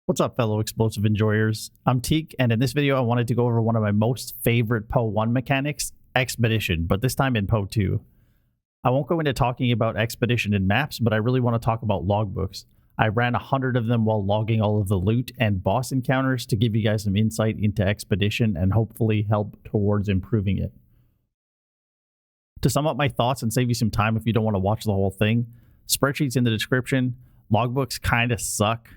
What's up, fellow explosive enjoyers? I'm Teak, and in this video, I wanted to go over one of my most favorite PoE1 mechanics, Expedition, but this time in PoE2. I won't go into talking about Expedition in maps, but I really want to talk about logbooks. I ran 100 of them while logging all of the loot and boss encounters to give you guys some insight into Expedition and hopefully help towards improving it. To sum up my thoughts and save you some time if you don't want to watch the whole thing, spreadsheets in the description, logbooks kind of suck.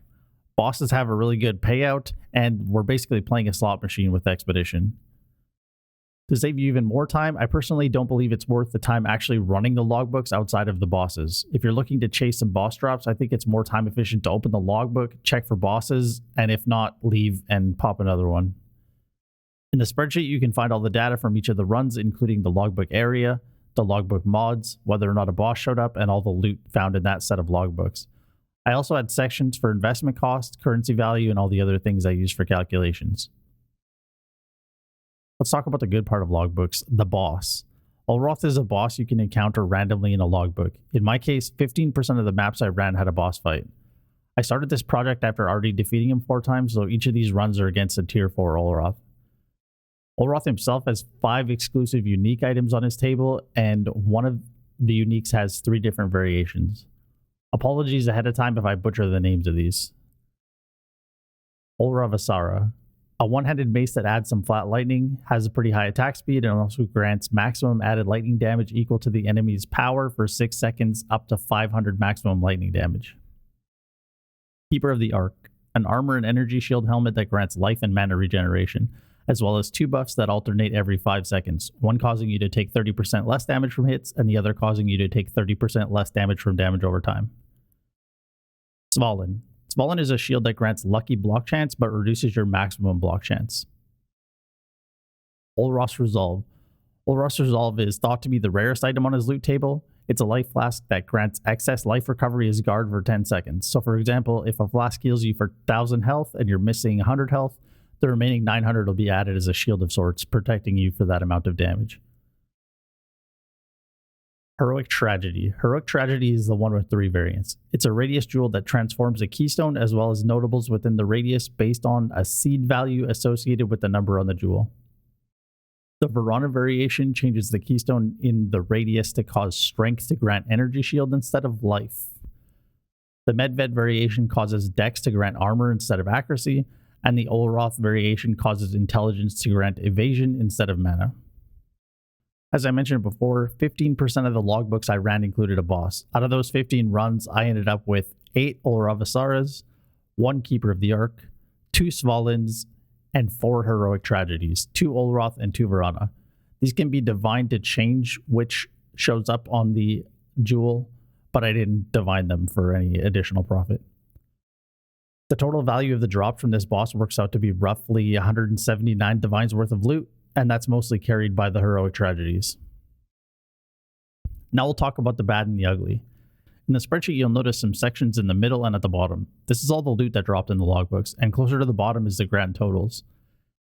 Bosses have a really good payout, and we're basically playing a slot machine with Expedition. To save you even more time, I personally don't believe it's worth the time actually running the logbooks outside of the bosses. If you're looking to chase some boss drops, I think it's more time efficient to open the logbook, check for bosses, and if not, leave and pop another one. In the spreadsheet, you can find all the data from each of the runs, including the logbook area, the logbook mods, whether or not a boss showed up, and all the loot found in that set of logbooks. I also had sections for investment cost, currency value, and all the other things I use for calculations. Let's talk about the good part of logbooks, the boss. Olroth is a boss you can encounter randomly in a logbook. In my case, 15% of the maps I ran had a boss fight. I started this project after already defeating him 4 times, so each of these runs are against a tier 4 Olroth. Olroth himself has 5 exclusive unique items on his table, and one of the uniques has 3 different variations. Apologies ahead of time if I butcher the names of these. Olravasara, a one-handed mace that adds some flat lightning, has a pretty high attack speed, and also grants maximum added lightning damage equal to the enemy's power for 6 seconds, up to 500 maximum lightning damage. Keeper of the Ark, an armor and energy shield helmet that grants life and mana regeneration, as well as 2 buffs that alternate every 5 seconds, one causing you to take 30% less damage from hits, and the other causing you to take 30% less damage from damage over time. Svalin. Svalin is a shield that grants lucky block chance, but reduces your maximum block chance. Olroth's Resolve. Olroth's Resolve is thought to be the rarest item on his loot table. It's a life flask that grants excess life recovery as guard for 10 seconds. So for example, if a flask heals you for 1000 health and you're missing 100 health, the remaining 900 will be added as a shield of sorts, protecting you for that amount of damage. Heroic Tragedy. Heroic Tragedy is the one with 3 variants. It's a radius jewel that transforms a keystone as well as notables within the radius based on a seed value associated with the number on the jewel. The Verona variation changes the keystone in the radius to cause strength to grant energy shield instead of life. The Medved variation causes dex to grant armor instead of accuracy, and the Olroth variation causes intelligence to grant evasion instead of mana. As I mentioned before, 15% of the logbooks I ran included a boss. Out of those 15 runs, I ended up with 8 Olravasaras, 1 Keeper of the Ark, 2 Svalins, and 4 Heroic Tragedies, 2 Olroth and 2 Verona. These can be divined to change which shows up on the jewel, but I didn't divine them for any additional profit. The total value of the drop from this boss works out to be roughly 179 divines worth of loot, and that's mostly carried by the Heroic Tragedies. Now we'll talk about the bad and the ugly. In the spreadsheet, you'll notice some sections in the middle and at the bottom. This is all the loot that dropped in the logbooks, and closer to the bottom is the grand totals.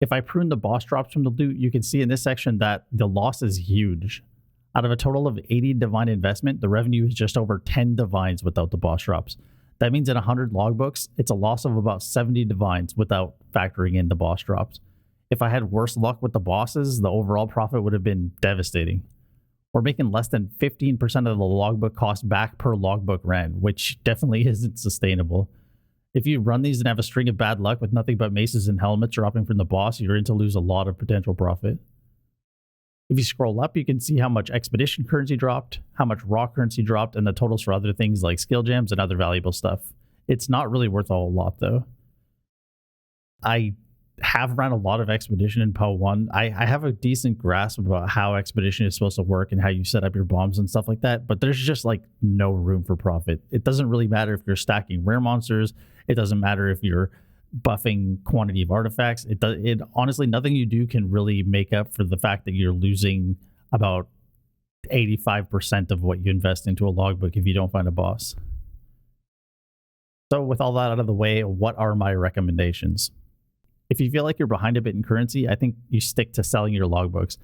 If I prune the boss drops from the loot, you can see in this section that the loss is huge. Out of a total of 80 divine investment, the revenue is just over 10 divines without the boss drops. That means in 100 logbooks, it's a loss of about 70 divines without factoring in the boss drops. If I had worse luck with the bosses, the overall profit would have been devastating. We're making less than 15% of the logbook cost back per logbook ran, which definitely isn't sustainable. If you run these and have a string of bad luck with nothing but maces and helmets dropping from the boss, you're in to lose a lot of potential profit. If you scroll up, you can see how much expedition currency dropped, how much raw currency dropped, and the totals for other things like skill gems and other valuable stuff. It's not really worth a whole lot though. I have ran a lot of Expedition in PoE1. I have a decent grasp about how Expedition is supposed to work and how you set up your bombs and stuff like that, but there's just like no room for profit. It doesn't really matter if you're stacking rare monsters. It doesn't matter if you're buffing quantity of artifacts. It honestly, nothing you do can really make up for the fact that you're losing about 85% of what you invest into a logbook if you don't find a boss. So with all that out of the way, what are my recommendations? If you feel like you're behind a bit in currency, I think you stick to selling your logbooks.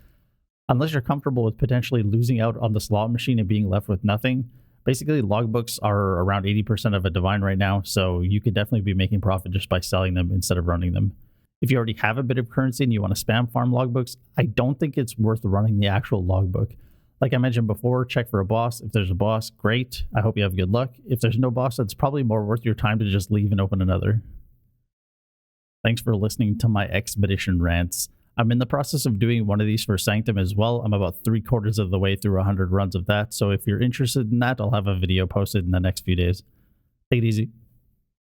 Unless you're comfortable with potentially losing out on the slot machine and being left with nothing, Basically, logbooks are around 80% of a divine right now, so you could definitely be making profit just by selling them instead of running them. If you already have a bit of currency and you want to spam farm logbooks, I don't think it's worth running the actual logbook. Like I mentioned before, check for a boss. If there's a boss, great. I hope you have good luck. If there's no boss, it's probably more worth your time to just leave and open another. Thanks for listening to my expedition rants. I'm in the process of doing one of these for Sanctum as well. I'm about 3/4 of the way through 100 runs of that, so if you're interested in that, I'll have a video posted in the next few days. Take it easy.